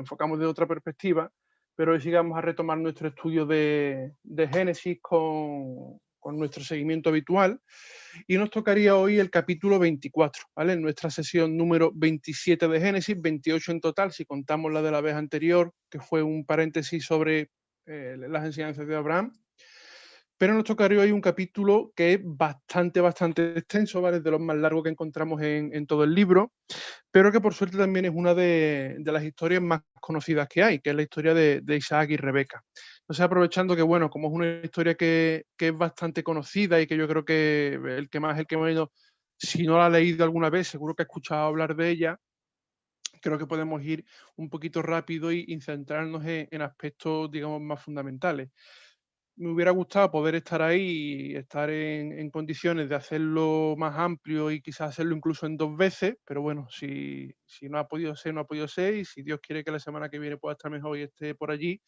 enfocamos de otra perspectiva, pero hoy sí vamos a retomar nuestro estudio de Génesis con nuestro seguimiento habitual, y nos tocaría hoy el capítulo 24, ¿vale? En nuestra sesión número 27 de Génesis, 28 en total, si contamos la de la vez anterior, que fue un paréntesis sobre las enseñanzas de Abraham. Pero nos tocaría hoy un capítulo que es bastante extenso, ¿vale? De los más largos que encontramos en todo el libro, pero que por suerte también es una de las historias más conocidas que hay, que es la historia de Isaac y Rebeca. Entonces, aprovechando que, bueno, como es una historia que es bastante conocida y que yo creo que el que menos, si no la ha leído alguna vez, seguro que ha escuchado hablar de ella, creo que podemos ir un poquito rápido y centrarnos en aspectos, digamos, más fundamentales. Me hubiera gustado poder estar ahí y estar en condiciones de hacerlo más amplio y quizás hacerlo incluso en 2 veces, pero bueno, si no ha podido ser, no ha podido ser, y si Dios quiere que la semana que viene pueda estar mejor y esté por allí,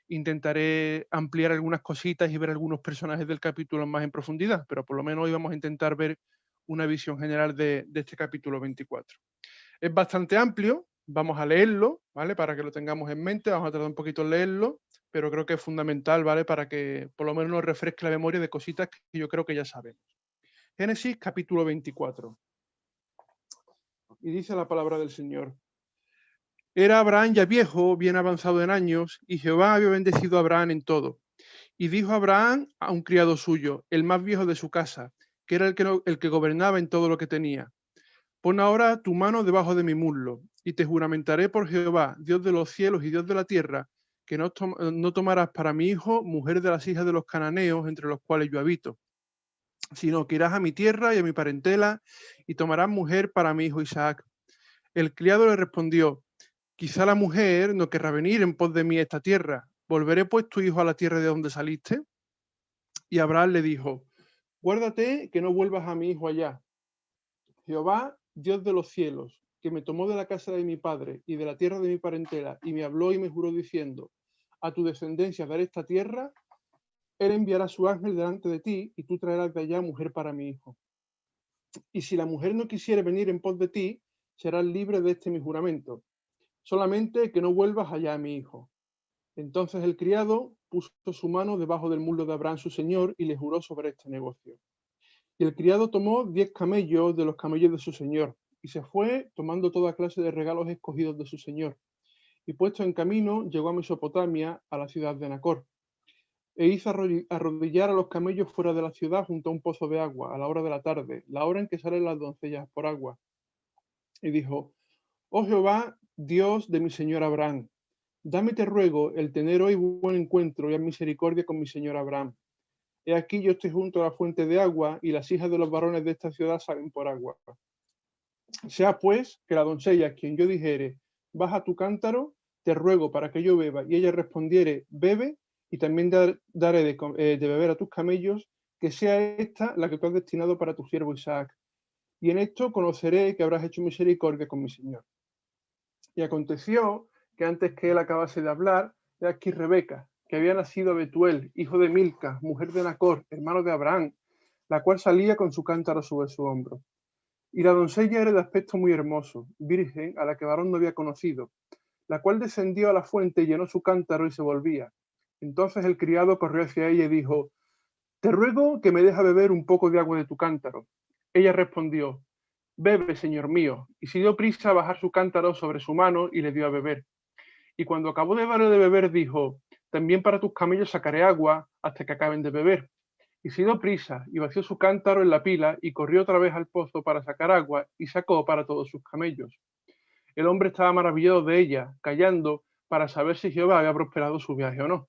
intentaré ampliar algunas cositas y ver algunos personajes del capítulo más en profundidad, pero por lo menos hoy vamos a intentar ver una visión general de este capítulo 24. Es bastante amplio, vamos a leerlo, ¿vale? Para que lo tengamos en mente, vamos a tardar un poquito en leerlo, pero creo que es fundamental, ¿vale? Para que por lo menos nos refresque la memoria de cositas que yo creo que ya sabemos. Génesis capítulo 24. Y dice la palabra del Señor. Era Abraham ya viejo, bien avanzado en años, y Jehová había bendecido a Abraham en todo. Y dijo Abraham a un criado suyo, el más viejo de su casa, que era el que gobernaba en todo lo que tenía: pon ahora tu mano debajo de mi muslo, y te juramentaré por Jehová, Dios de los cielos y Dios de la tierra, que no tomarás para mi hijo mujer de las hijas de los cananeos entre los cuales yo habito, sino que irás a mi tierra y a mi parentela, y tomarás mujer para mi hijo Isaac. El criado le respondió: quizá la mujer no querrá venir en pos de mí a esta tierra. ¿Volveré pues tu hijo a la tierra de donde saliste? Y Abraham le dijo: guárdate que no vuelvas a mi hijo allá. Jehová, Dios de los cielos, que me tomó de la casa de mi padre y de la tierra de mi parentela, y me habló y me juró diciendo: a tu descendencia daré esta tierra, él enviará su ángel delante de ti, y tú traerás de allá mujer para mi hijo. Y si la mujer no quisiere venir en pos de ti, serás libre de este mi juramento, solamente que no vuelvas allá a mi hijo. Entonces el criado puso su mano debajo del muslo de Abraham su señor, y le juró sobre este negocio. Y el criado tomó 10 camellos de los camellos de su señor, y se fue tomando toda clase de regalos escogidos de su señor. Y puesto en camino, llegó a Mesopotamia, a la ciudad de Nacor. E hizo arrodillar a los camellos fuera de la ciudad junto a un pozo de agua, a la hora de la tarde, la hora en que salen las doncellas por agua. Y dijo: oh Jehová, Dios de mi señor Abraham, dame, te ruego, el tener hoy buen encuentro y haz misericordia con mi señor Abraham. He aquí yo estoy junto a la fuente de agua, y las hijas de los varones de esta ciudad salen por agua. Sea pues que la doncella, quien yo dijere: baja tu cántaro, te ruego para que yo beba, y ella respondiere: bebe, y también daré de beber a tus camellos, que sea esta la que tú has destinado para tu siervo Isaac. Y en esto conoceré que habrás hecho misericordia con mi señor. Y aconteció que antes que él acabase de hablar, he aquí Rebeca, que había nacido a Betuel, hijo de Milca, mujer de Nacor, hermano de Abraham, la cual salía con su cántaro sobre su hombro. Y la doncella era de aspecto muy hermoso, virgen, a la que varón no había conocido, la cual descendió a la fuente y llenó su cántaro y se volvía. Entonces el criado corrió hacia ella y dijo: te ruego que me dejes beber un poco de agua de tu cántaro. Ella respondió: bebe, señor mío. Y se dio prisa a bajar su cántaro sobre su mano y le dio a beber. Y cuando acabó de darle de beber, dijo: también para tus camellos sacaré agua hasta que acaben de beber. Y se dio prisa y vació su cántaro en la pila y corrió otra vez al pozo para sacar agua, y sacó para todos sus camellos. El hombre estaba maravillado de ella, callando para saber si Jehová había prosperado su viaje o no.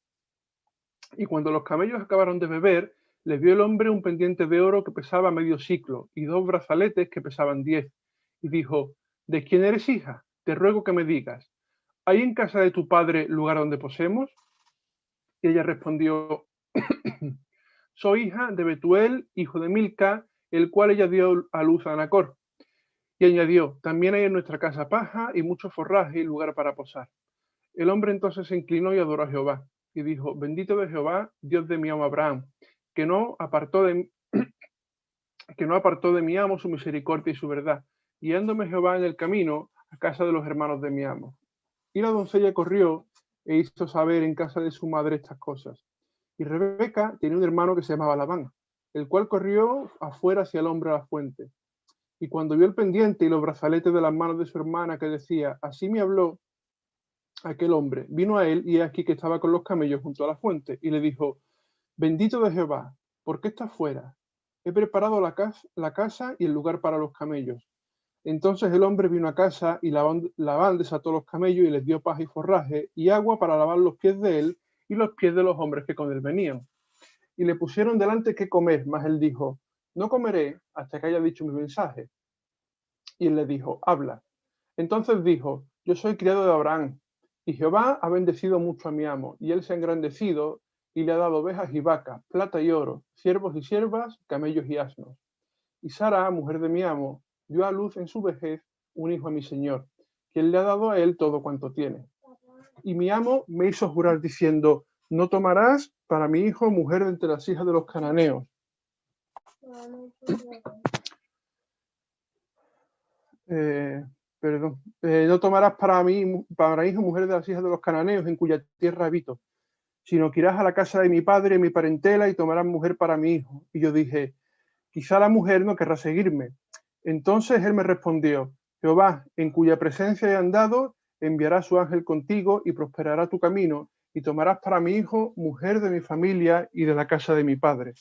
Y cuando los camellos acabaron de beber, les dio el hombre un pendiente de oro que pesaba medio siclo, y 2 brazaletes que pesaban 10. Y dijo: ¿de quién eres hija? Te ruego que me digas: ¿hay en casa de tu padre lugar donde posemos? Y ella respondió: soy hija de Betuel, hijo de Milca, el cual ella dio a luz a Nacor. Y añadió: también hay en nuestra casa paja y mucho forraje y lugar para posar. El hombre entonces se inclinó y adoró a Jehová, y dijo: bendito de Jehová, Dios de mi amo Abraham, que no apartó de mi amo su misericordia y su verdad, guiándome Jehová en el camino a casa de los hermanos de mi amo. Y la doncella corrió e hizo saber en casa de su madre estas cosas. Y Rebeca tenía un hermano que se llamaba Labán, el cual corrió afuera hacia el hombre a la fuente. Y cuando vio el pendiente y los brazaletes de las manos de su hermana que decía, así me habló aquel hombre, vino a él y he aquí que estaba con los camellos junto a la fuente, y le dijo, bendito de Jehová, ¿por qué estás fuera? He preparado la casa y el lugar para los camellos. Entonces el hombre vino a casa y Labán desató los camellos y les dio paja y forraje y agua para lavar los pies de él y los pies de los hombres que con él venían. Y le pusieron delante qué comer, mas él dijo, no comeré hasta que haya dicho mi mensaje. Y él le dijo, habla. Entonces dijo, yo soy criado de Abraham, y Jehová ha bendecido mucho a mi amo, y él se ha engrandecido y le ha dado ovejas y vacas, plata y oro, siervos y siervas, camellos y asnos. Y Sara, mujer de mi amo, dio a luz en su vejez un hijo a mi señor, quien le ha dado a él todo cuanto tiene. Y mi amo me hizo jurar diciendo, no tomarás para mi hijo mujer de entre las hijas de los cananeos. No tomarás para hijo mujer de las hijas de los cananeos en cuya tierra habito, sino que irás a la casa de mi padre, mi parentela, y tomarás mujer para mi hijo. Y yo dije, quizá la mujer no querrá seguirme. Entonces él me respondió, Jehová, en cuya presencia he andado, enviará su ángel contigo y prosperará tu camino, y tomarás para mi hijo mujer de mi familia y de la casa de mi padre.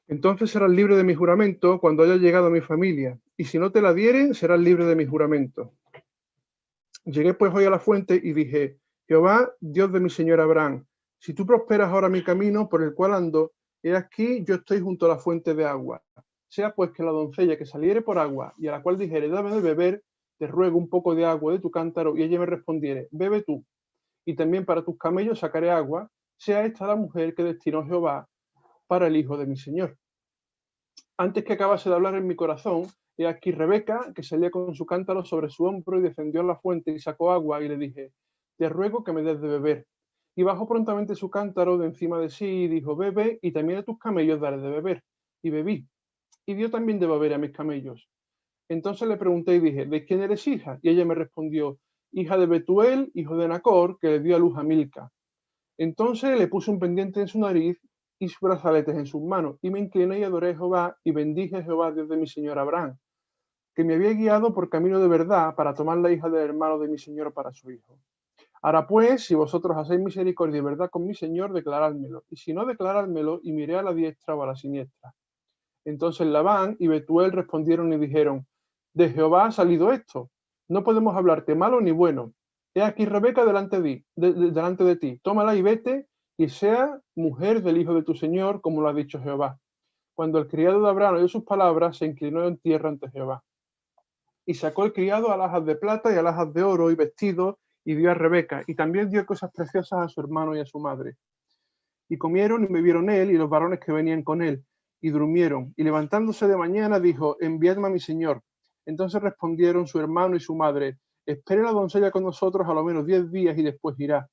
Entonces serás libre de mi juramento cuando haya llegado a mi familia, y si no te la diere, serás libre de mi juramento. Llegué pues hoy a la fuente y dije, Jehová, Dios de mi señor Abraham, si tú prosperas ahora mi camino por el cual ando, he aquí yo estoy junto a la fuente de agua. Sea pues que la doncella que saliere por agua y a la cual dijere, dame de beber, te ruego un poco de agua de tu cántaro, y ella me respondiere, bebe tú, y también para tus camellos sacaré agua, sea esta la mujer que destinó Jehová para el hijo de mi señor. Antes que acabase de hablar en mi corazón, he aquí Rebeca, que salía con su cántaro sobre su hombro y descendió a la fuente y sacó agua, y le dije, te ruego que me des de beber. Y bajó prontamente su cántaro de encima de sí y dijo, bebe, y también a tus camellos daré de beber. Y bebí, y dio también de beber a mis camellos. Entonces le pregunté y dije, ¿de quién eres hija? Y ella me respondió, hija de Betuel, hijo de Nacor, que le dio a luz a Milca. Entonces le puse un pendiente en su nariz y sus brazaletes en sus manos, y me incliné y adoré a Jehová, y bendije a Jehová Dios de mi señor Abraham, que me había guiado por camino de verdad para tomar la hija del hermano de mi señor para su hijo. Ahora pues, si vosotros hacéis misericordia y verdad con mi señor, declarádmelo, y si no, declarádmelo, y miré a la diestra o a la siniestra. Entonces Labán y Betuel respondieron y dijeron, de Jehová ha salido esto, no podemos hablarte malo ni bueno. He aquí Rebeca delante de ti, tómala y vete, y sea mujer del hijo de tu señor, como lo ha dicho Jehová. Cuando el criado de Abraham oyó sus palabras, se inclinó en tierra ante Jehová. Y sacó el criado alhajas de plata y alhajas de oro y vestidos, y dio a Rebeca, y también dio cosas preciosas a su hermano y a su madre. Y comieron y bebieron él y los varones que venían con él, y durmieron. Y levantándose de mañana dijo, enviadme a mi señor. Entonces respondieron su hermano y su madre, espere la doncella con nosotros a lo menos 10 días y después irá.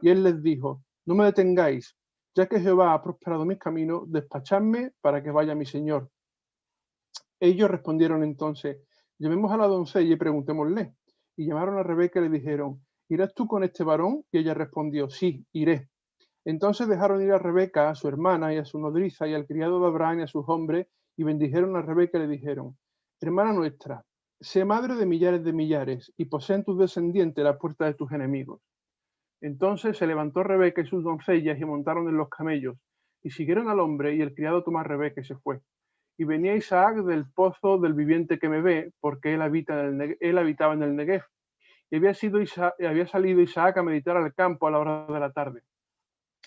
Y él les dijo, no me detengáis, ya que Jehová ha prosperado mis caminos, despachadme para que vaya mi señor. Ellos respondieron entonces, llamemos a la doncella y preguntémosle. Y llamaron a Rebeca y le dijeron, ¿irás tú con este varón? Y ella respondió, sí, iré. Entonces dejaron ir a Rebeca, a su hermana, y a su nodriza, y al criado de Abraham y a sus hombres, y bendijeron a Rebeca y le dijeron, hermana nuestra, sé madre de millares, y poseen tus descendientes la puerta de tus enemigos. Entonces se levantó Rebeca y sus doncellas y montaron en los camellos, y siguieron al hombre, y el criado tomó a Rebeca y se fue. Y venía Isaac del pozo del viviente que me ve, porque él habitaba en el Negev. Y había salido Isaac a meditar al campo a la hora de la tarde.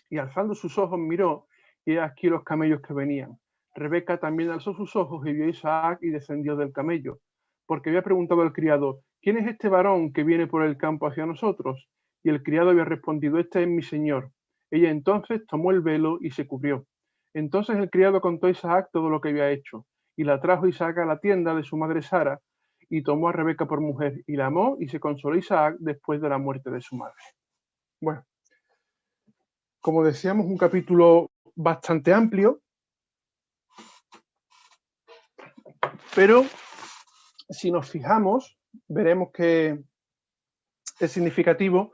Y alzando sus ojos miró, y aquí los camellos que venían. Rebeca también alzó sus ojos y vio a Isaac y descendió del camello, porque había preguntado al criado, ¿quién es este varón que viene por el campo hacia nosotros? Y el criado había respondido, este es mi señor. Ella entonces tomó el velo y se cubrió. Entonces el criado contó a Isaac todo lo que había hecho, y la trajo Isaac a la tienda de su madre Sara, y tomó a Rebeca por mujer, y la amó, y se consoló Isaac después de la muerte de su madre. Bueno, como decíamos, un capítulo bastante amplio, pero si nos fijamos, veremos que es significativo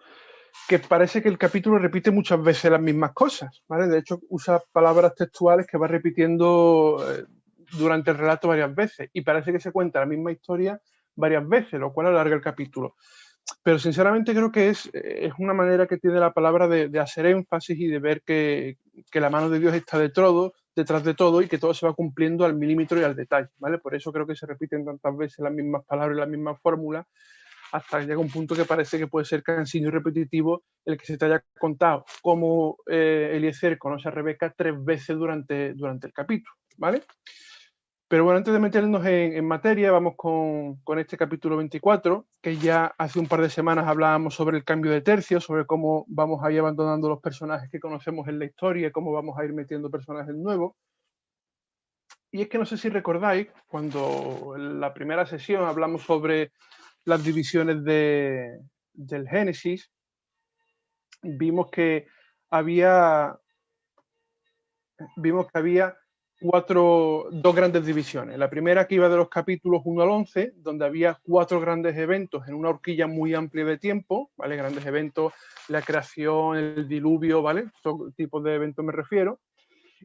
que parece que el capítulo repite muchas veces las mismas cosas, ¿vale? De hecho, usa palabras textuales que va repitiendo durante el relato varias veces y parece que se cuenta la misma historia varias veces, lo cual alarga el capítulo. Pero sinceramente creo que es una manera que tiene la palabra de hacer énfasis y de ver que la mano de Dios está detrás de todo y que todo se va cumpliendo al milímetro y al detalle, ¿vale? Por eso creo que se repiten tantas veces las mismas palabras y las mismas fórmulas hasta que llega un punto que parece que puede ser cansino y repetitivo el que se te haya contado cómo Eliezer conoce a Rebeca 3 veces durante el capítulo, ¿vale? Pero bueno, antes de meternos en materia, vamos con este capítulo 24, que ya hace un par de semanas hablábamos sobre el cambio de tercio, sobre cómo vamos a ir abandonando los personajes que conocemos en la historia, cómo vamos a ir metiendo personajes nuevos. Y es que no sé si recordáis, cuando en la primera sesión hablamos sobre las divisiones del Génesis, vimos que había dos grandes divisiones. La primera que iba de los capítulos 1 al 11, donde había 4 grandes eventos en una horquilla muy amplia de tiempo, ¿vale? Grandes eventos, la creación, el diluvio, ¿vale? Estos tipos de eventos me refiero.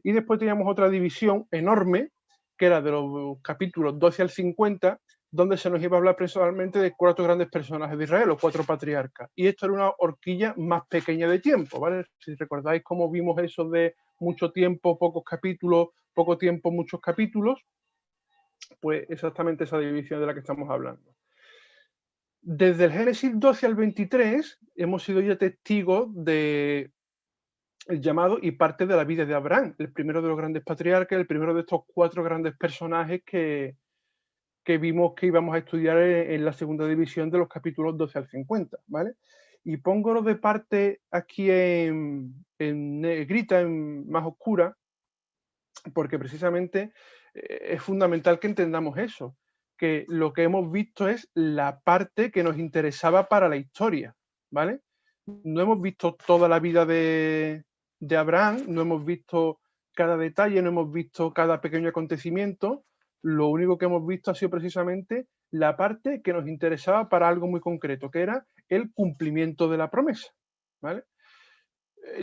Y después teníamos otra división enorme, que era de los capítulos 12 al 50, donde se nos iba a hablar principalmente de 4 grandes personajes de Israel, los 4 patriarcas. Y esto era una horquilla más pequeña de tiempo, ¿vale? Si recordáis cómo vimos eso de mucho tiempo, pocos capítulos, poco tiempo, muchos capítulos, pues exactamente esa división de la que estamos hablando. Desde el Génesis 12 al 23 hemos sido ya testigos de el llamado y parte de la vida de Abraham, el primero de los grandes patriarcas, el primero de estos 4 grandes personajes que vimos que íbamos a estudiar en la segunda división de los capítulos 12 al 50, ¿vale? Y pongo de parte aquí en negrita, en más oscura, porque precisamente es fundamental que entendamos eso, que lo que hemos visto es la parte que nos interesaba para la historia, ¿vale? No hemos visto toda la vida de Abraham, no hemos visto cada detalle, no hemos visto cada pequeño acontecimiento, lo único que hemos visto ha sido precisamente la parte que nos interesaba para algo muy concreto, que era el cumplimiento de la promesa, ¿vale?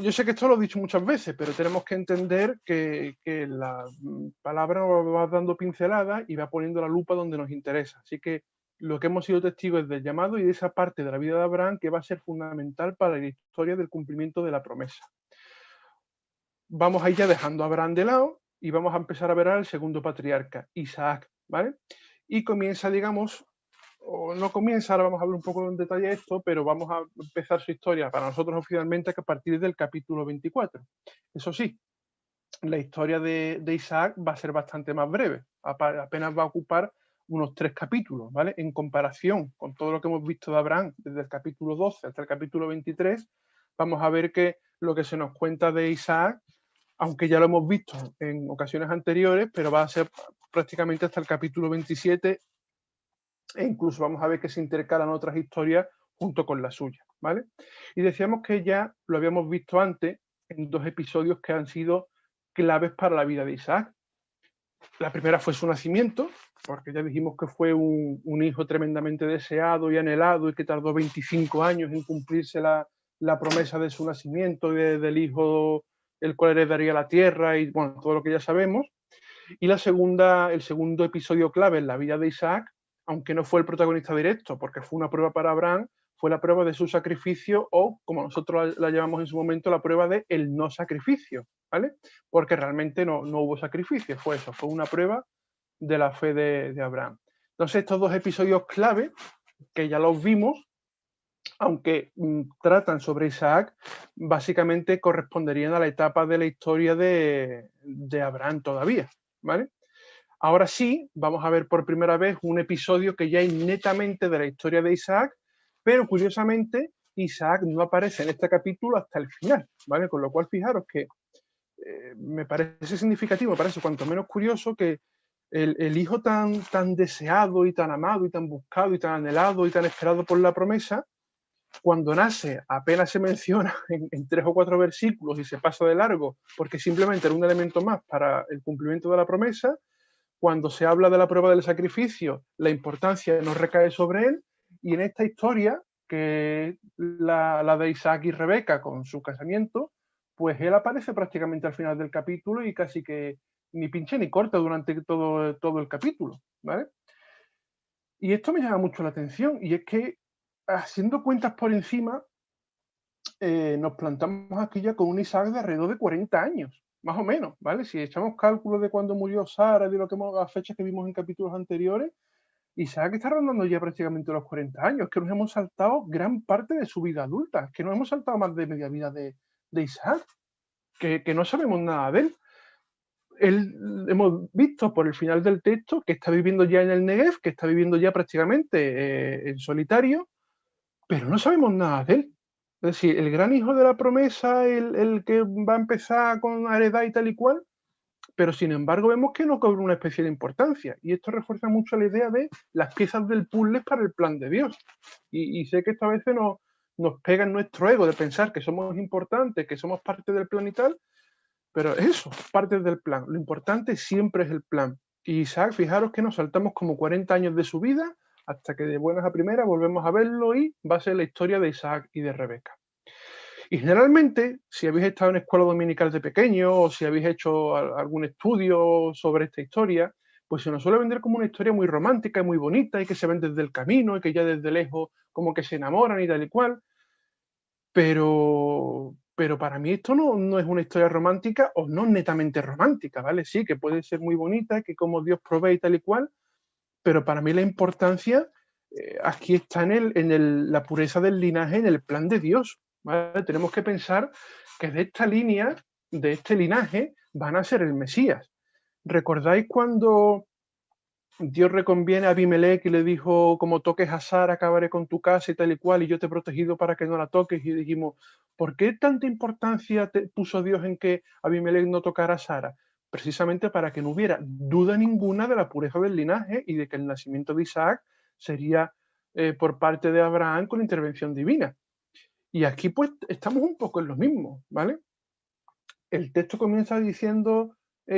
Yo sé que esto lo he dicho muchas veces, pero tenemos que entender que la palabra nos va dando pinceladas y va poniendo la lupa donde nos interesa. Así que lo que hemos sido testigos es del llamado y de esa parte de la vida de Abraham que va a ser fundamental para la historia del cumplimiento de la promesa. Vamos a ir ya dejando a Abraham de lado y vamos a empezar a ver al segundo patriarca, Isaac, ¿vale? Y comienza, digamos, o no comienza, ahora vamos a ver un poco en detalle esto, pero vamos a empezar su historia para nosotros oficialmente a partir del capítulo 24. Eso sí, la historia de Isaac va a ser bastante más breve, apenas va a ocupar unos 3 capítulos, ¿vale? En comparación con todo lo que hemos visto de Abraham desde el capítulo 12 hasta el capítulo 23, vamos a ver que lo que se nos cuenta de Isaac, aunque ya lo hemos visto en ocasiones anteriores, pero va a ser prácticamente hasta el capítulo 27 e incluso vamos a ver que se intercalan otras historias junto con la suya, ¿vale? Y decíamos que ya lo habíamos visto antes en 2 episodios que han sido claves para la vida de Isaac. La primera fue su nacimiento, porque ya dijimos que fue un hijo tremendamente deseado y anhelado y que tardó 25 años en cumplirse la promesa de su nacimiento y del hijo el cual heredaría la tierra y bueno, todo lo que ya sabemos. Y el segundo episodio clave en la vida de Isaac, aunque no fue el protagonista directo, porque fue una prueba para Abraham, fue la prueba de su sacrificio o, como nosotros la llamamos en su momento, la prueba de el no sacrificio, ¿vale? Porque realmente no hubo sacrificio, fue eso, fue una prueba de la fe de Abraham. Entonces, estos 2 episodios clave, que ya los vimos, aunque tratan sobre Isaac, básicamente corresponderían a la etapa de la historia de Abraham todavía, ¿vale? Ahora sí, vamos a ver por primera vez un episodio que ya es netamente de la historia de Isaac, pero curiosamente Isaac no aparece en este capítulo hasta el final, ¿vale? Con lo cual fijaros que me parece significativo, me parece cuanto menos curioso que el hijo tan deseado y tan amado y tan buscado y tan anhelado y tan esperado por la promesa, cuando nace apenas se menciona en 3 o 4 versículos y se pasa de largo porque simplemente era un elemento más para el cumplimiento de la promesa. Cuando se habla de la prueba del sacrificio, la importancia no recae sobre él, y en esta historia, que la de Isaac y Rebeca con su casamiento, pues él aparece prácticamente al final del capítulo y casi que ni pinche ni corta durante todo el capítulo, ¿vale? Y esto me llama mucho la atención, y es que, haciendo cuentas por encima, nos plantamos aquí ya con un Isaac de alrededor de 40 años, más o menos, ¿vale? Si echamos cálculos de cuando murió Sara, de las fechas que vimos en capítulos anteriores, Isaac está rondando ya prácticamente los 40 años, que nos hemos saltado gran parte de su vida adulta, que nos hemos saltado más de media vida de Isaac, que no sabemos nada de él. Hemos visto por el final del texto que está viviendo ya en el Negev, que está viviendo ya prácticamente en solitario, pero no sabemos nada de él. Es decir, el gran hijo de la promesa, el que va a empezar con heredad y tal y cual, pero sin embargo vemos que no cobra una especial importancia. Y esto refuerza mucho la idea de las piezas del puzzle para el plan de Dios. Y sé que esto a veces nos pega en nuestro ego de pensar que somos importantes, que somos parte del plan y tal, pero eso, parte del plan. Lo importante siempre es el plan. Y Isaac, fijaros que nos saltamos como 40 años de su vida hasta que de buenas a primeras volvemos a verlo y va a ser la historia de Isaac y de Rebeca. Y generalmente, si habéis estado en escuela dominical de pequeño o si habéis hecho algún estudio sobre esta historia, pues se nos suele vender como una historia muy romántica y muy bonita y que se ven desde el camino y que ya desde lejos como que se enamoran y tal y cual. Pero para mí esto no es una historia romántica o no netamente romántica, ¿vale? Sí, que puede ser muy bonita, que como Dios provee y tal y cual, pero para mí la importancia aquí está en la pureza del linaje, en el plan de Dios, ¿vale? Tenemos que pensar que de esta línea, de este linaje, van a ser el Mesías. ¿Recordáis cuando Dios reconviene a Abimelech y le dijo, como toques a Sara, acabaré con tu casa y tal y cual, y yo te he protegido para que no la toques? Y dijimos, ¿por qué tanta importancia puso Dios en que Abimelech no tocara a Sara? Precisamente para que no hubiera duda ninguna de la pureza del linaje y de que el nacimiento de Isaac sería por parte de Abraham con intervención divina. Y aquí pues estamos un poco en lo mismo, ¿vale? El texto comienza diciendo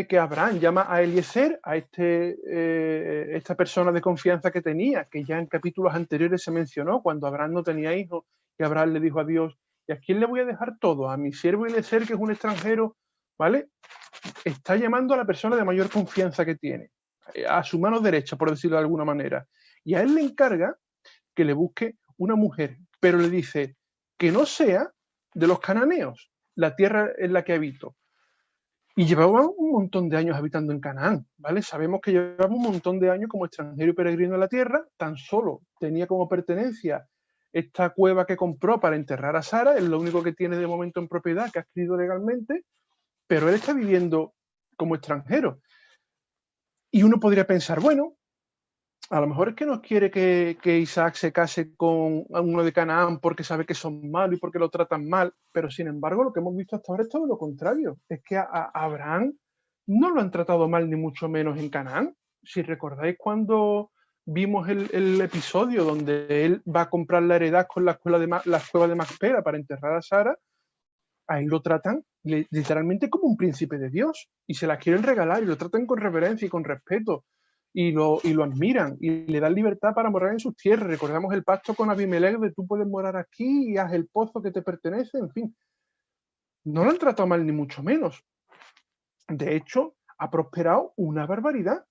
que Abraham llama a Eliezer, a esta persona de confianza que tenía, que ya en capítulos anteriores se mencionó, cuando Abraham no tenía hijos, y Abraham le dijo a Dios, ¿y a quién le voy a dejar todo? A mi siervo Eliezer, que es un extranjero, ¿vale? Está llamando a la persona de mayor confianza que tiene, a su mano derecha, por decirlo de alguna manera. Y a él le encarga que le busque una mujer, pero le dice que no sea de los cananeos, la tierra en la que habito. Y llevaba un montón de años habitando en Canaán, ¿vale? Sabemos que llevaba un montón de años como extranjero y peregrino en la tierra, tan solo tenía como pertenencia esta cueva que compró para enterrar a Sara, es lo único que tiene de momento en propiedad, que ha adquirido legalmente, pero él está viviendo como extranjero. Y uno podría pensar, bueno, a lo mejor es que no quiere que Isaac se case con uno de Canaán porque sabe que son malos y porque lo tratan mal, pero sin embargo lo que hemos visto hasta ahora es todo lo contrario. Es que a Abraham no lo han tratado mal ni mucho menos en Canaán. Si recordáis cuando vimos el episodio donde él va a comprar la heredad con la cueva de Macpela para enterrar a Sara, a él lo tratan literalmente como un príncipe de Dios y se la quieren regalar y lo tratan con reverencia y con respeto y lo admiran y le dan libertad para morar en sus tierras. Recordamos el pacto con Abimelech de tú puedes morar aquí y haz el pozo que te pertenece, en fin. No lo han tratado mal ni mucho menos. De hecho, ha prosperado una barbaridad,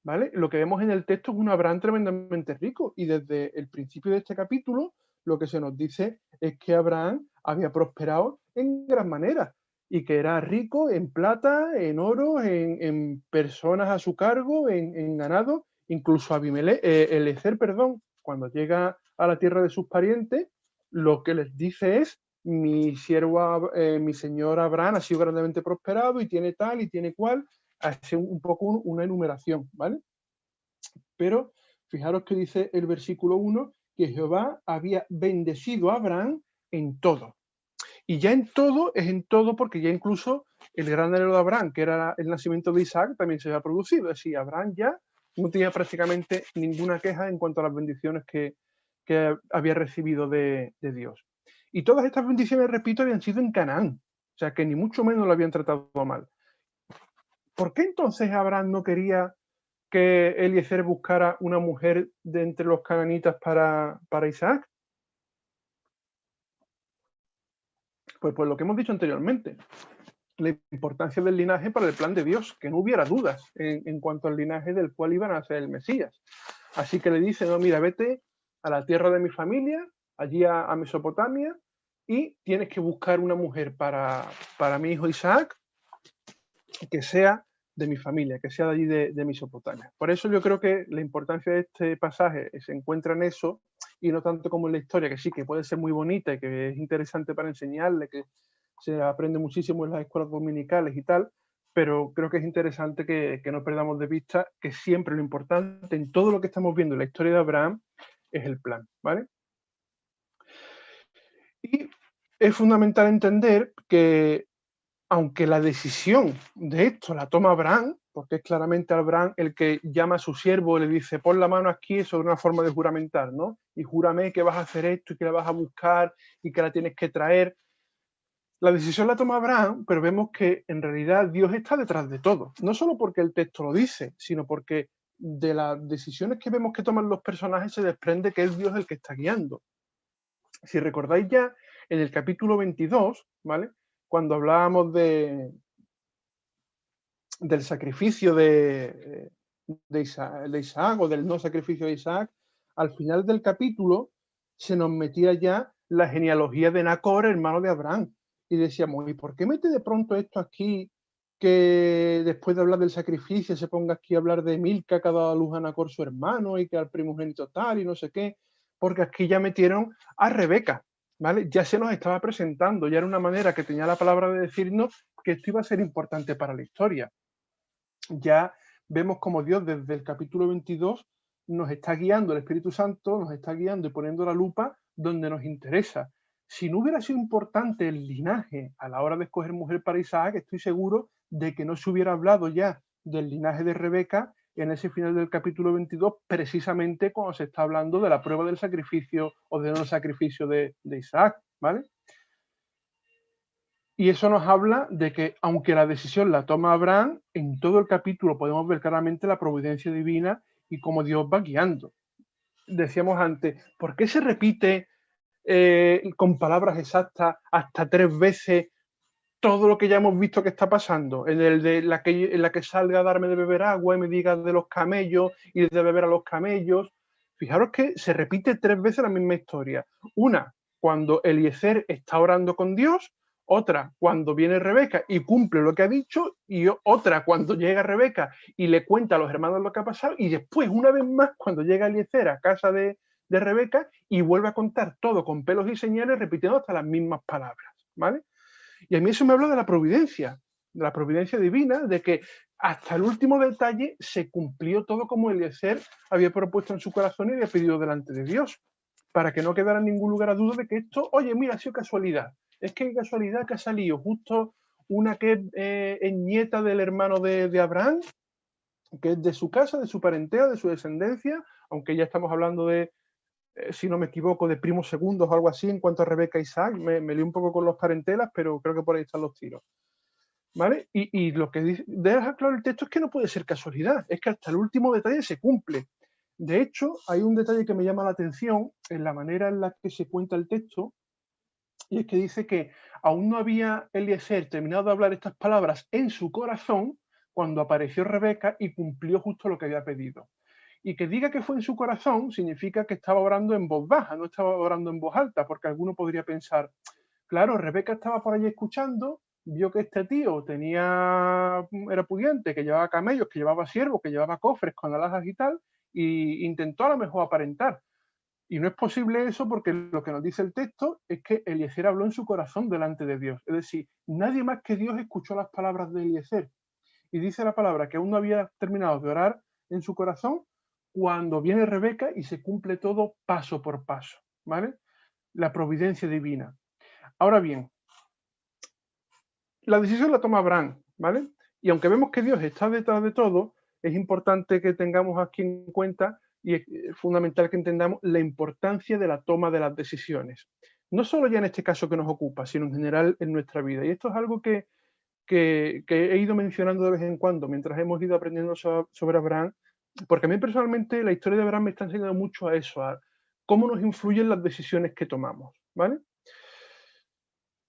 ¿vale? Lo que vemos en el texto es un Abraham tremendamente rico y desde el principio de este capítulo lo que se nos dice es que Abraham había prosperado en gran manera y que era rico en plata, en oro, en personas a su cargo, en ganado, incluso Eliezer, perdón, cuando llega a la tierra de sus parientes, lo que les dice es mi siervo, mi señor Abraham ha sido grandemente prosperado y tiene tal y tiene cual, hace un poco una enumeración, ¿vale? Pero fijaros que dice el versículo 1 que Jehová había bendecido a Abraham en todo. Y ya en todo es en todo porque ya incluso el gran anhelo de Abraham, que era el nacimiento de Isaac, también se había producido. Es decir, Abraham ya no tenía prácticamente ninguna queja en cuanto a las bendiciones que había recibido de Dios. Y todas estas bendiciones, repito, habían sido en Canaán. O sea, que ni mucho menos lo habían tratado mal. ¿Por qué entonces Abraham no quería que Eliezer buscara una mujer de entre los cananitas para Isaac? Pues por lo que hemos dicho anteriormente, la importancia del linaje para el plan de Dios, que no hubiera dudas en cuanto al linaje del cual iban a ser el Mesías. Así que le dice, no, mira, vete a la tierra de mi familia, allí a Mesopotamia, y tienes que buscar una mujer para mi hijo Isaac, que sea de mi familia, que sea de allí de Mesopotamia. Por eso yo creo que la importancia de este pasaje se encuentra en eso, y no tanto como en la historia, que sí, que puede ser muy bonita y que es interesante para enseñarle, que se aprende muchísimo en las escuelas dominicales y tal, pero creo que es interesante que no perdamos de vista que siempre lo importante en todo lo que estamos viendo en la historia de Abraham es el plan, ¿vale? Y es fundamental entender que aunque la decisión de esto la toma Abraham, porque es claramente Abraham el que llama a su siervo y le dice, pon la mano aquí sobre una forma de juramentar, ¿no? Y júrame que vas a hacer esto y que la vas a buscar y que la tienes que traer. La decisión la toma Abraham, pero vemos que en realidad Dios está detrás de todo. No solo porque el texto lo dice, sino porque de las decisiones que vemos que toman los personajes se desprende que es Dios el que está guiando. Si recordáis ya en el capítulo 22, ¿vale? Cuando hablábamos del sacrificio de Isaac o del no sacrificio de Isaac, al final del capítulo se nos metía ya la genealogía de Nacor, hermano de Abraham. Y decíamos, ¿y por qué mete de pronto esto aquí, que después de hablar del sacrificio se ponga aquí a hablar de Milca que ha dado a luz a Nacor su hermano y que al primogénito tal y no sé qué? Porque aquí ya metieron a Rebeca, ¿vale? Ya se nos estaba presentando, ya era una manera que tenía la palabra de decirnos que esto iba a ser importante para la historia. Ya vemos como Dios desde el capítulo 22 nos está guiando, el Espíritu Santo nos está guiando y poniendo la lupa donde nos interesa. Si no hubiera sido importante el linaje a la hora de escoger mujer para Isaac, estoy seguro de que no se hubiera hablado ya del linaje de Rebeca en ese final del capítulo 22, precisamente cuando se está hablando de la prueba del sacrificio o del no sacrificio de Isaac, ¿vale? Y eso nos habla de que, aunque la decisión la toma Abraham, en todo el capítulo podemos ver claramente la providencia divina y cómo Dios va guiando. Decíamos antes, ¿por qué se repite con palabras exactas hasta 3 veces todo lo que ya hemos visto que está pasando? En la que salga a darme de beber agua y me diga de los camellos y de beber a los camellos. Fijaros que se repite 3 veces la misma historia. Una, cuando Eliezer está orando con Dios, otra cuando viene Rebeca y cumple lo que ha dicho, y otra cuando llega Rebeca y le cuenta a los hermanos lo que ha pasado, y después, una vez más, cuando llega Eliezer a casa de Rebeca y vuelve a contar todo con pelos y señales, repitiendo hasta las mismas palabras, ¿vale? Y a mí eso me habla de la providencia divina, de que hasta el último detalle se cumplió todo como Eliezer había propuesto en su corazón y había pedido delante de Dios, para que no quedara ningún lugar a duda de que esto, oye, mira, ha sido casualidad. Es que casualidad que ha salido justo una que es nieta del hermano de Abraham, que es de su casa, de su parentela, de su descendencia, aunque ya estamos hablando de, si no me equivoco, de primos segundos o algo así en cuanto a Rebeca e Isaac. Me lié un poco con los parentelas, pero creo que por ahí están los tiros. ¿Vale? Y lo que deja claro el texto es que no puede ser casualidad, es que hasta el último detalle se cumple. De hecho, hay un detalle que me llama la atención en la manera en la que se cuenta el texto, y es que dice que aún no había Eliezer terminado de hablar estas palabras en su corazón cuando apareció Rebeca y cumplió justo lo que había pedido. Y que diga que fue en su corazón significa que estaba orando en voz baja, no estaba orando en voz alta, porque alguno podría pensar, claro, Rebeca estaba por allí escuchando, vio que este tío era pudiente, que llevaba camellos, que llevaba siervos, que llevaba cofres con alhajas y tal, y intentó a lo mejor aparentar. Y no es posible eso porque lo que nos dice el texto es que Eliezer habló en su corazón delante de Dios. Es decir, nadie más que Dios escuchó las palabras de Eliezer. Y dice la palabra que aún no había terminado de orar en su corazón cuando viene Rebeca y se cumple todo paso por paso, ¿vale? La providencia divina. Ahora bien, la decisión la toma Abraham, ¿vale? Y aunque vemos que Dios está detrás de todo, es importante que tengamos aquí en cuenta y es fundamental que entendamos la importancia de la toma de las decisiones. No solo ya en este caso que nos ocupa, sino en general en nuestra vida. Y esto es algo que he ido mencionando de vez en cuando mientras hemos ido aprendiendo sobre Abraham, porque a mí personalmente la historia de Abraham me está enseñando mucho a eso, a cómo nos influyen las decisiones que tomamos, ¿vale?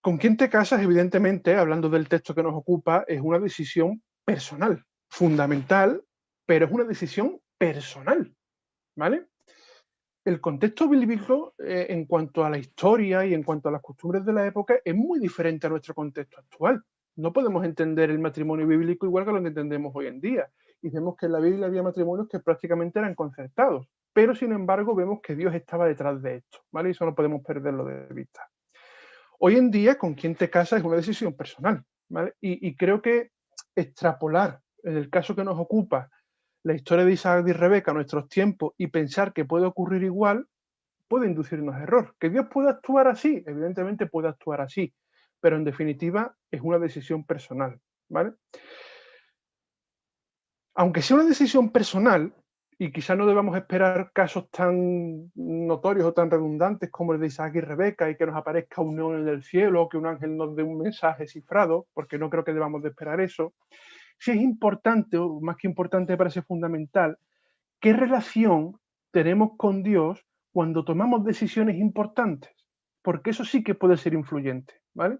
Con quién te casas, evidentemente, hablando del texto que nos ocupa, es una decisión personal, fundamental, pero es una decisión personal, ¿vale? El contexto bíblico, en cuanto a la historia y en cuanto a las costumbres de la época, es muy diferente a nuestro contexto actual. No podemos entender el matrimonio bíblico igual que lo que entendemos hoy en día. Y vemos que en la Biblia había matrimonios que prácticamente eran concertados, pero sin embargo vemos que Dios estaba detrás de esto, ¿vale? Y eso no podemos perderlo de vista. Hoy en día, con quién te casas es una decisión personal, ¿vale? Y creo que extrapolar, en el caso que nos ocupa, la historia de Isaac y Rebeca a nuestros tiempos y pensar que puede ocurrir igual, puede inducirnos a error. ¿Que Dios puede actuar así? Evidentemente puede actuar así, pero en definitiva es una decisión personal, ¿vale? Aunque sea una decisión personal, y quizás no debamos esperar casos tan notorios o tan redundantes como el de Isaac y Rebeca y que nos aparezca un neón en el cielo o que un ángel nos dé un mensaje cifrado, porque no creo que debamos de esperar eso, sí es importante, o más que importante, me parece fundamental, qué relación tenemos con Dios cuando tomamos decisiones importantes, porque eso sí que puede ser influyente, ¿vale?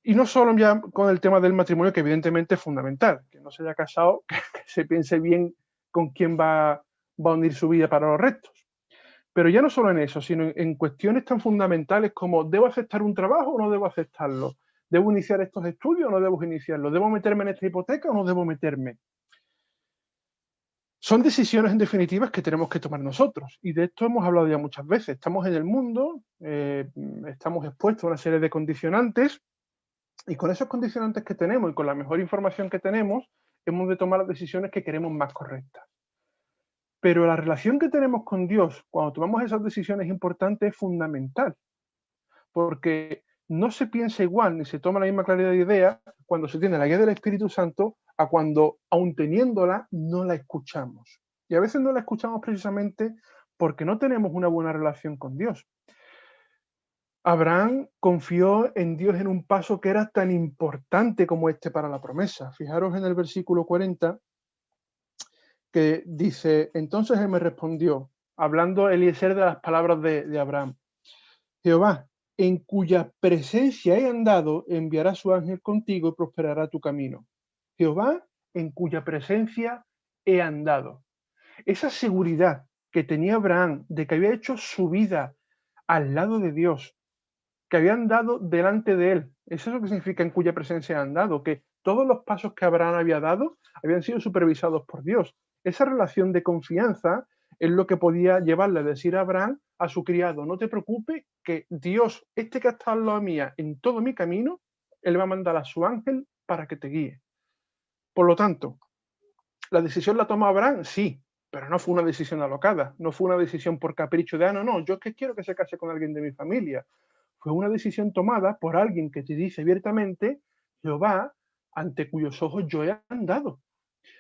Y no solo ya con el tema del matrimonio, que evidentemente es fundamental, que no se haya casado, que se piense bien con quién va a unir su vida para los restos. Pero ya no solo en eso, sino en cuestiones tan fundamentales como ¿debo aceptar un trabajo o no debo aceptarlo? ¿Debo iniciar estos estudios o no debo iniciarlos? ¿Debo meterme en esta hipoteca o no debo meterme? Son decisiones, en definitiva, que tenemos que tomar nosotros. Y de esto hemos hablado ya muchas veces. Estamos en el mundo, estamos expuestos a una serie de condicionantes, y con esos condicionantes que tenemos y con la mejor información que tenemos, hemos de tomar las decisiones que queremos más correctas. Pero la relación que tenemos con Dios cuando tomamos esas decisiones importantes es fundamental, porque no se piensa igual ni se toma la misma claridad de idea cuando se tiene la guía del Espíritu Santo a cuando, aun teniéndola, no la escuchamos. Y a veces no la escuchamos precisamente porque no tenemos una buena relación con Dios. Abraham confió en Dios en un paso que era tan importante como este para la promesa. Fijaros en el versículo 40 que dice, entonces él me respondió, hablando Eliezer de las palabras de Abraham, Jehová, en cuya presencia he andado, enviará su ángel contigo y prosperará tu camino. Jehová, en cuya presencia he andado. Esa seguridad que tenía Abraham de que había hecho su vida al lado de Dios, que habían dado delante de él. Eso es lo que significa en cuya presencia han dado, que todos los pasos que Abraham había dado habían sido supervisados por Dios. Esa relación de confianza es lo que podía llevarle a decir a Abraham a su criado, no te preocupes, que Dios, este que ha estado al lado mía en todo mi camino, él va a mandar a su ángel para que te guíe. Por lo tanto, ¿la decisión la tomó Abraham? Sí, pero no fue una decisión alocada, no fue una decisión por capricho de, no, yo es que quiero que se case con alguien de mi familia. Fue una decisión tomada por alguien que te dice abiertamente, Jehová, ante cuyos ojos yo he andado.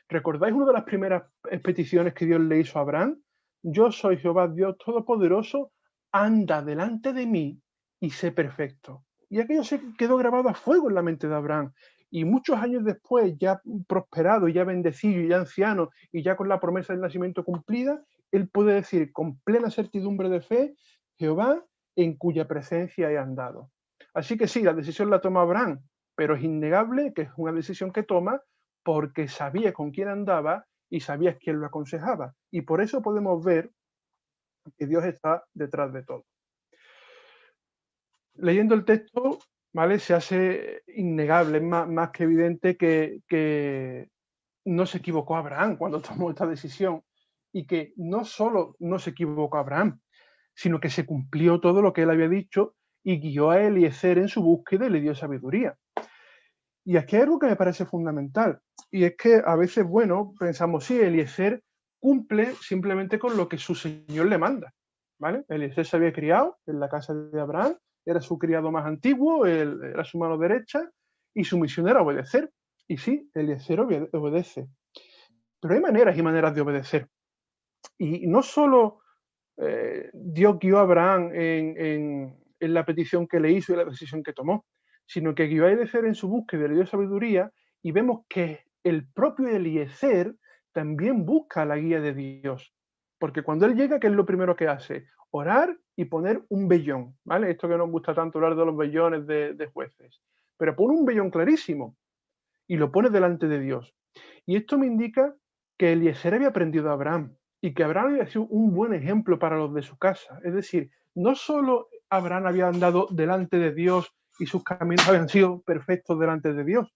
¿Recordáis una de las primeras peticiones que Dios le hizo a Abraham? Yo soy Jehová Dios Todopoderoso, anda delante de mí y sé perfecto. Y aquello se quedó grabado a fuego en la mente de Abraham. Y muchos años después, ya prosperado, ya bendecido, y ya anciano, y ya con la promesa del nacimiento cumplida, él puede decir con plena certidumbre de fe, Jehová, en cuya presencia he andado. Así que sí, la decisión la toma Abraham, pero es innegable que es una decisión que toma porque sabía con quién andaba y sabía quién lo aconsejaba. Y por eso podemos ver que Dios está detrás de todo. Leyendo el texto, ¿vale? Se hace innegable, es más que evidente que no se equivocó Abraham cuando tomó esta decisión y que no solo no se equivocó Abraham, sino que se cumplió todo lo que él había dicho y guió a Eliezer en su búsqueda y le dio sabiduría. Y aquí hay algo que me parece fundamental, y es que a veces, bueno, pensamos, sí, Eliezer cumple simplemente con lo que su señor le manda, ¿vale? Eliezer se había criado en la casa de Abraham, era su criado más antiguo, él era su mano derecha, y su misión era obedecer. Y sí, Eliezer obedece. Pero hay maneras y maneras de obedecer. Y no solo Dios guió a Abraham en la petición que le hizo y la decisión que tomó, sino que guió a Eliezer en su búsqueda, le dio sabiduría, y vemos que el propio Eliezer también busca la guía de Dios. Porque cuando él llega, ¿qué es lo primero que hace? orar y poner un vellón, ¿vale? Esto que nos gusta tanto hablar de los vellones de jueces. Pero pone un vellón clarísimo y lo pone delante de Dios. Y esto me indica que Eliezer había aprendido de Abraham y que Abraham había sido un buen ejemplo para los de su casa. Es decir, no solo Abraham había andado delante de Dios y sus caminos habían sido perfectos delante de Dios,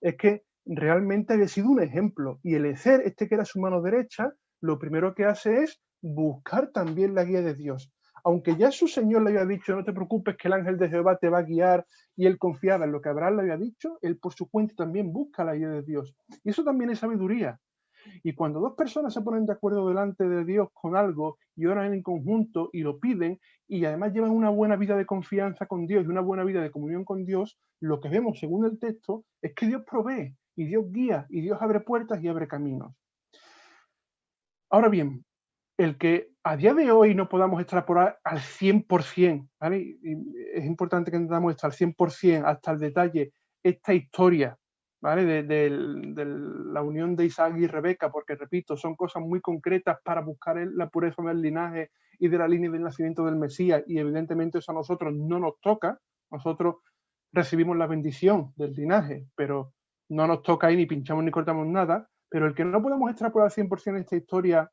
es que realmente había sido un ejemplo. Y Eliezer, este que era su mano derecha, lo primero que hace es buscar también la guía de Dios. Aunque ya su Señor le había dicho, no te preocupes que el ángel de Jehová te va a guiar, y él confiaba en lo que Abraham le había dicho, él por su cuenta también busca la guía de Dios. Y eso también es sabiduría. Y cuando dos personas se ponen de acuerdo delante de Dios con algo y oran en conjunto y lo piden y además llevan una buena vida de confianza con Dios y una buena vida de comunión con Dios, lo que vemos según el texto es que Dios provee y Dios guía y Dios abre puertas y abre caminos. Ahora bien, el que a día de hoy no podamos extrapolar al 100%, ¿vale? Y es importante que entendamos esto al 100%, hasta el detalle, esta historia, ¿vale? De la unión de Isaac y Rebeca, porque repito, son cosas muy concretas para buscar la pureza del linaje y de la línea del nacimiento del Mesías, y evidentemente eso a nosotros no nos toca, nosotros recibimos la bendición del linaje, pero no nos toca ahí ni pinchamos ni cortamos nada, pero el que no podamos extrapolar al 100% esta historia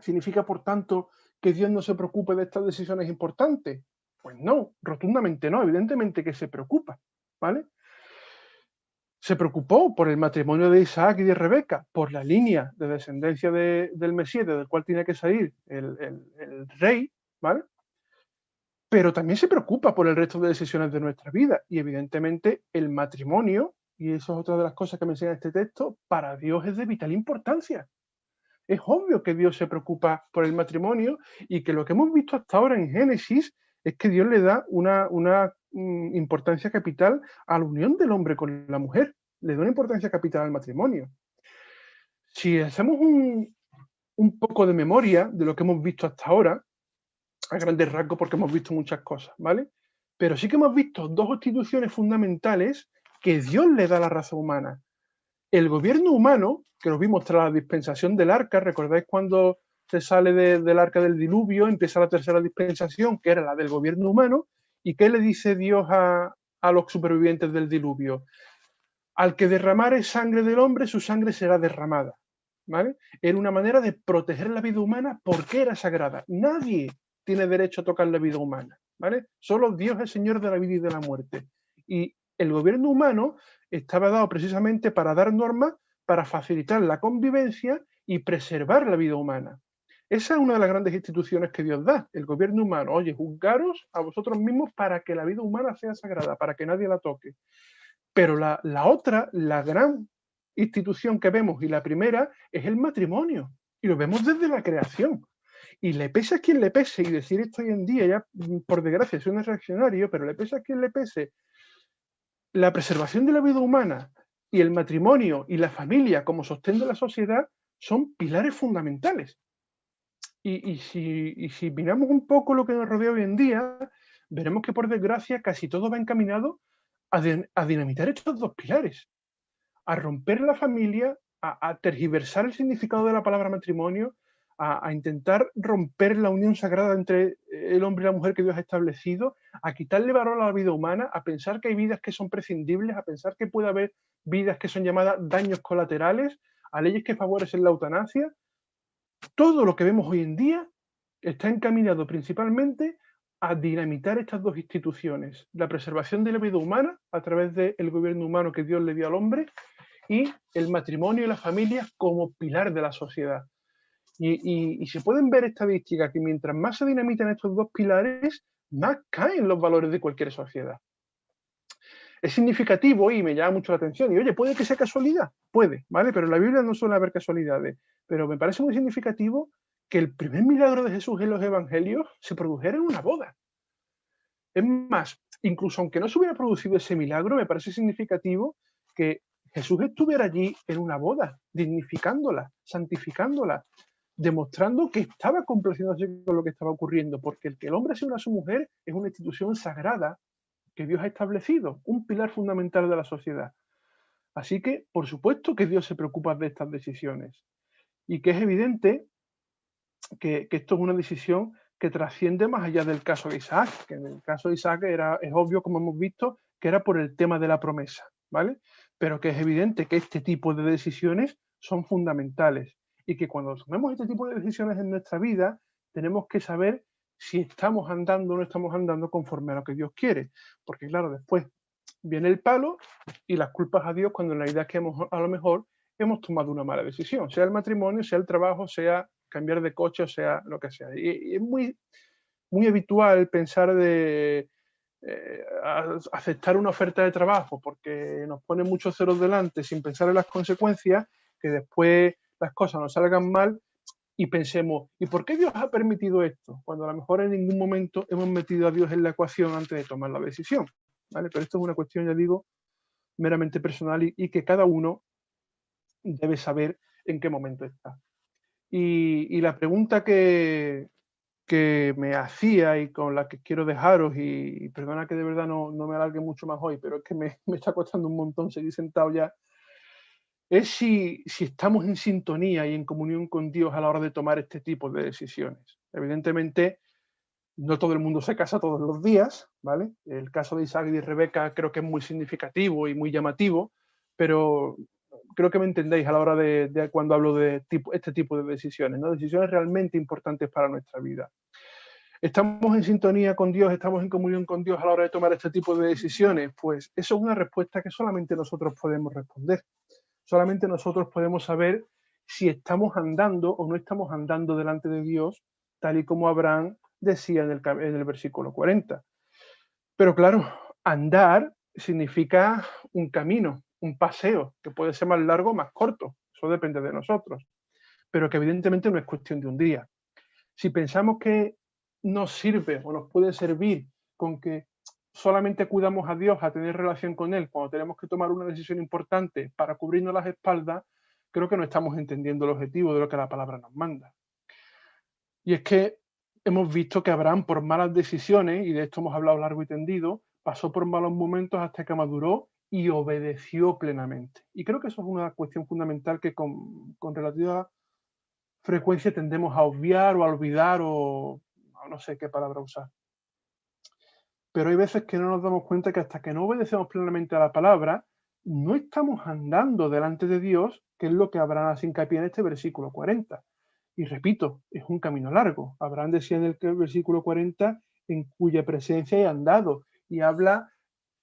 ¿significa, por tanto, que Dios no se preocupe de estas decisiones importantes? Pues no, rotundamente no, evidentemente que se preocupa, ¿vale? Se preocupó por el matrimonio de Isaac y de Rebeca, por la línea de descendencia del Mesías, del cual tiene que salir el rey, ¿vale? Pero también se preocupa por el resto de decisiones de nuestra vida. Y evidentemente el matrimonio, y eso es otra de las cosas que me enseña este texto, para Dios es de vital importancia. Es obvio que Dios se preocupa por el matrimonio y que lo que hemos visto hasta ahora en Génesis es que Dios le da una importancia capital a la unión del hombre con la mujer, le da una importancia capital al matrimonio. Si hacemos un poco de memoria de lo que hemos visto hasta ahora, a grandes rasgos porque hemos visto muchas cosas, ¿vale? Pero sí que hemos visto dos instituciones fundamentales que Dios le da a la raza humana. El gobierno humano, que lo vimos tras la dispensación del arca, ¿recordáis cuando se sale del arca del diluvio, empieza la tercera dispensación, que era la del gobierno humano? ¿Y qué le dice Dios a los supervivientes del diluvio? Al que derramare sangre del hombre, su sangre será derramada, ¿vale? Era una manera de proteger la vida humana porque era sagrada. Nadie tiene derecho a tocar la vida humana, ¿vale? Solo Dios es Señor de la vida y de la muerte. Y el gobierno humano estaba dado precisamente para dar normas para facilitar la convivencia y preservar la vida humana. Esa es una de las grandes instituciones que Dios da, el gobierno humano. Oye, juzgaros a vosotros mismos para que la vida humana sea sagrada, para que nadie la toque. Pero la otra, la gran institución que vemos y la primera es el matrimonio. Y lo vemos desde la creación. Y le pese a quien le pese, y decir esto hoy en día ya, por desgracia, suena reaccionario, pero le pese a quien le pese, la preservación de la vida humana y el matrimonio y la familia como sostén de la sociedad son pilares fundamentales. Y si miramos un poco lo que nos rodea hoy en día, veremos que por desgracia casi todo va encaminado a dinamitar estos dos pilares, a romper la familia, a tergiversar el significado de la palabra matrimonio, a intentar romper la unión sagrada entre el hombre y la mujer que Dios ha establecido, a quitarle valor a la vida humana, a pensar que hay vidas que son prescindibles, a pensar que puede haber vidas que son llamadas daños colaterales, a leyes que favorecen la eutanasia. Todo lo que vemos hoy en día está encaminado principalmente a dinamitar estas dos instituciones, la preservación de la vida humana a través del gobierno humano que Dios le dio al hombre y el matrimonio y la familia como pilar de la sociedad. Y se pueden ver estadísticas que mientras más se dinamitan estos dos pilares, más caen los valores de cualquier sociedad. Es significativo y me llama mucho la atención. Y oye, puede que sea casualidad, puede, ¿vale? Pero en la Biblia no suele haber casualidades. Pero me parece muy significativo que el primer milagro de Jesús en los evangelios se produjera en una boda. Es más, incluso aunque no se hubiera producido ese milagro, me parece significativo que Jesús estuviera allí en una boda, dignificándola, santificándola, demostrando que estaba complaciéndose con lo que estaba ocurriendo, porque el que el hombre se una a su mujer es una institución sagrada que Dios ha establecido, un pilar fundamental de la sociedad. Así que, por supuesto que Dios se preocupa de estas decisiones y que es evidente que esto es una decisión que trasciende más allá del caso de Isaac, que en el caso de Isaac es obvio, como hemos visto, que era por el tema de la promesa, ¿vale? Pero que es evidente que este tipo de decisiones son fundamentales y que cuando tomemos este tipo de decisiones en nuestra vida, tenemos que saber si estamos andando o no estamos andando conforme a lo que Dios quiere. Porque claro, después viene el palo y las culpas a Dios cuando en realidad es que a lo mejor hemos tomado una mala decisión, sea el matrimonio, sea el trabajo, sea cambiar de coche, o sea lo que sea. Y es muy, muy habitual pensar de aceptar una oferta de trabajo porque nos pone muchos ceros delante sin pensar en las consecuencias, que después las cosas nos salgan mal y pensemos, ¿y por qué Dios ha permitido esto? Cuando a lo mejor en ningún momento hemos metido a Dios en la ecuación antes de tomar la decisión, ¿vale? Pero esto es una cuestión, ya digo, meramente personal y que cada uno debe saber en qué momento está. Y la pregunta que me hacía y con la que quiero dejaros, y perdona que de verdad no me alargue mucho más hoy, pero es que me está costando un montón seguir sentado ya, es si estamos en sintonía y en comunión con Dios a la hora de tomar este tipo de decisiones. Evidentemente, no todo el mundo se casa todos los días, ¿vale? El caso de Isaac y de Rebeca creo que es muy significativo y muy llamativo, pero creo que me entendéis a la hora de cuando hablo de este tipo de decisiones, ¿no? Decisiones realmente importantes para nuestra vida. ¿Estamos en sintonía con Dios? ¿Estamos en comunión con Dios a la hora de tomar este tipo de decisiones? Pues eso es una respuesta que solamente nosotros podemos responder. Solamente nosotros podemos saber si estamos andando o no estamos andando delante de Dios, tal y como Abraham decía en el versículo 40. Pero claro, andar significa un camino, un paseo, que puede ser más largo o más corto. Eso depende de nosotros. Pero que evidentemente no es cuestión de un día. Si pensamos que nos sirve o nos puede servir con que solamente cuidamos a Dios, a tener relación con Él, cuando tenemos que tomar una decisión importante para cubrirnos las espaldas, creo que no estamos entendiendo el objetivo de lo que la palabra nos manda. Y es que hemos visto que Abraham, por malas decisiones, y de esto hemos hablado largo y tendido, pasó por malos momentos hasta que maduró y obedeció plenamente. Y creo que eso es una cuestión fundamental que con relativa frecuencia tendemos a obviar o a olvidar o no sé qué palabra usar. Pero hay veces que no nos damos cuenta que hasta que no obedecemos plenamente a la palabra, no estamos andando delante de Dios, que es lo que Abraham hace hincapié en este versículo 40. Y repito, es un camino largo. Abraham decía en el versículo 40, en cuya presencia he andado, y habla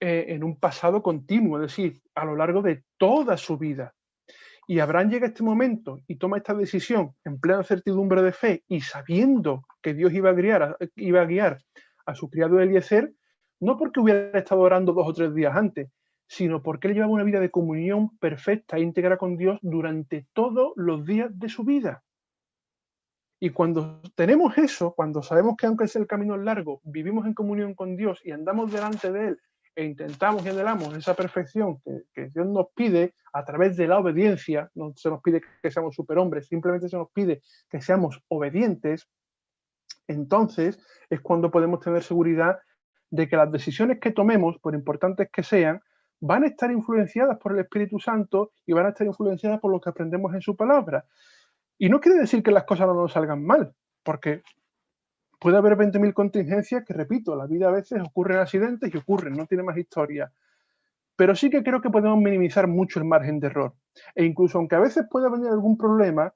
en un pasado continuo, es decir, a lo largo de toda su vida. Y Abraham llega a este momento y toma esta decisión en plena certidumbre de fe y sabiendo que Dios iba a guiar a su criado Eliezer, no porque hubiera estado orando 2 o 3 días antes, sino porque él llevaba una vida de comunión perfecta e íntegra con Dios durante todos los días de su vida. Y cuando tenemos eso, cuando sabemos que aunque el camino es largo, vivimos en comunión con Dios y andamos delante de Él e intentamos y anhelamos esa perfección que Dios nos pide a través de la obediencia, no se nos pide que seamos superhombres, simplemente se nos pide que seamos obedientes, entonces es cuando podemos tener seguridad de que las decisiones que tomemos, por importantes que sean, van a estar influenciadas por el Espíritu Santo y van a estar influenciadas por lo que aprendemos en su palabra. Y no quiere decir que las cosas no nos salgan mal, porque puede haber 20.000 contingencias que, repito, la vida a veces ocurren accidentes y ocurren, no tiene más historia. Pero sí que creo que podemos minimizar mucho el margen de error. E incluso aunque a veces pueda venir algún problema,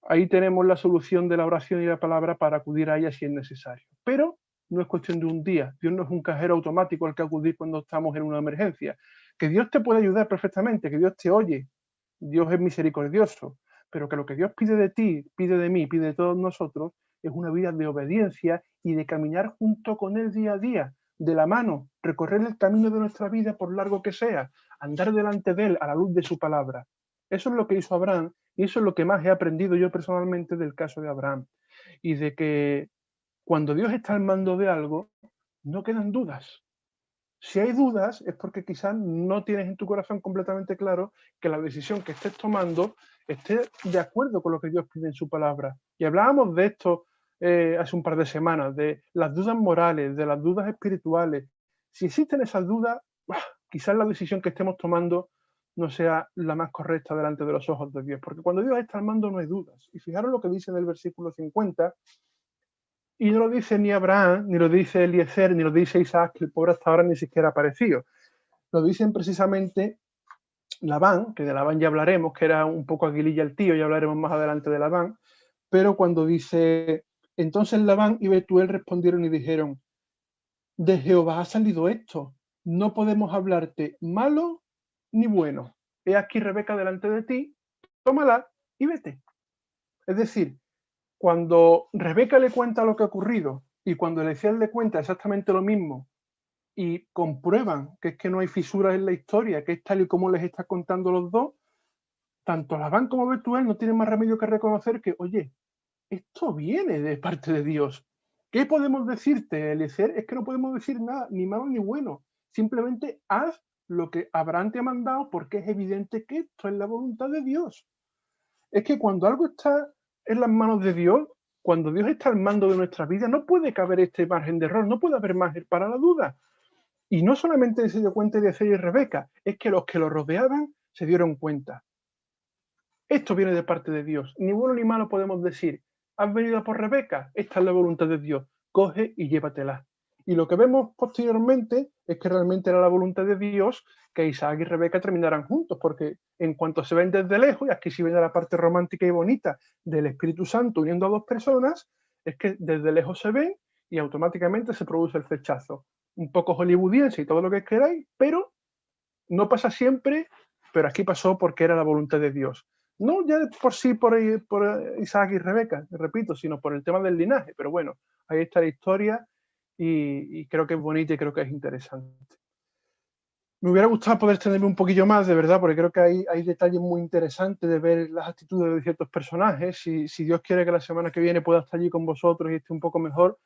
ahí tenemos la solución de la oración y la palabra para acudir a ella si es necesario. Pero no es cuestión de un día. Dios no es un cajero automático al que acudir cuando estamos en una emergencia. Que Dios te puede ayudar perfectamente, que Dios te oye. Dios es misericordioso. Pero que lo que Dios pide de ti, pide de mí, pide de todos nosotros, es una vida de obediencia y de caminar junto con Él día a día, de la mano, recorrer el camino de nuestra vida por largo que sea, andar delante de Él a la luz de su palabra. Eso es lo que hizo Abraham y eso es lo que más he aprendido yo personalmente del caso de Abraham. Y de que cuando Dios está al mando de algo, no quedan dudas. Si hay dudas es porque quizás no tienes en tu corazón completamente claro que la decisión que estés tomando esté de acuerdo con lo que Dios pide en su palabra. Y hablábamos de esto hace un par de semanas, de las dudas morales, de las dudas espirituales. Si existen esas dudas, quizás la decisión que estemos tomando no sea la más correcta delante de los ojos de Dios, porque cuando Dios está al mando no hay dudas. Y fijaros lo que dice en el versículo 50, Y no lo dice ni Abraham, ni lo dice Eliezer, ni lo dice Isaac, que el pobre hasta ahora ni siquiera ha aparecido. Lo dicen precisamente Labán, que de Labán ya hablaremos, que era un poco aguililla el tío, ya hablaremos más adelante de Labán, pero cuando dice, entonces Labán y Betuel respondieron y dijeron, de Jehová ha salido esto, no podemos hablarte malo ni bueno. He aquí Rebeca delante de ti, tómala y vete. Es decir, cuando Rebeca le cuenta lo que ha ocurrido y cuando Eliezer le cuenta exactamente lo mismo y comprueban que es que no hay fisuras en la historia, que es tal y como les está contando los dos, tanto Labán como Betuel no tienen más remedio que reconocer que, oye, esto viene de parte de Dios. ¿Qué podemos decirte, Eliezer? Es que no podemos decir nada, ni malo ni bueno. Simplemente haz lo que Abraham te ha mandado porque es evidente que esto es la voluntad de Dios. Es que cuando algo está en las manos de Dios, cuando Dios está al mando de nuestra vida, no puede caber este margen de error, no puede haber margen para la duda. Y no solamente se dio cuenta de Eliezer y Rebeca, es que los que lo rodeaban se dieron cuenta. Esto viene de parte de Dios. Ni bueno ni malo podemos decir, has venido por Rebeca, esta es la voluntad de Dios, coge y llévatela. Y lo que vemos posteriormente es que realmente era la voluntad de Dios que Isaac y Rebeca terminaran juntos, porque en cuanto se ven desde lejos, y aquí sí viene la parte romántica y bonita del Espíritu Santo uniendo a dos personas, es que desde lejos se ven y automáticamente se produce el flechazo. Un poco hollywoodiense y todo lo que queráis, pero no pasa siempre, pero aquí pasó porque era la voluntad de Dios. No ya por sí por Isaac y Rebeca, repito, sino por el tema del linaje. Pero bueno, ahí está la historia y creo que es bonita y creo que es interesante. Me hubiera gustado poder extenderme un poquillo más, de verdad, porque creo que hay detalles muy interesantes de ver las actitudes de ciertos personajes. Si Dios quiere que la semana que viene pueda estar allí con vosotros y esté un poco mejor,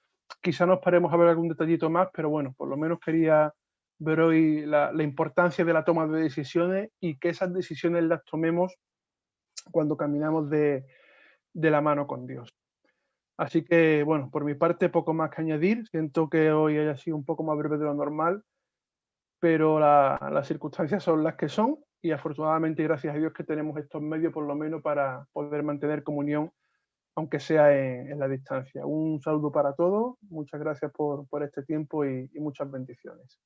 quizá nos paremos a ver algún detallito más, pero bueno, por lo menos quería ver hoy la importancia de la toma de decisiones y que esas decisiones las tomemos cuando caminamos de la mano con Dios. Así que, bueno, por mi parte, poco más que añadir. Siento que hoy haya sido un poco más breve de lo normal, pero las circunstancias son las que son y afortunadamente, gracias a Dios, que tenemos estos medios por lo menos para poder mantener comunión, aunque sea en la distancia. Un saludo para todos, muchas gracias por este tiempo y muchas bendiciones.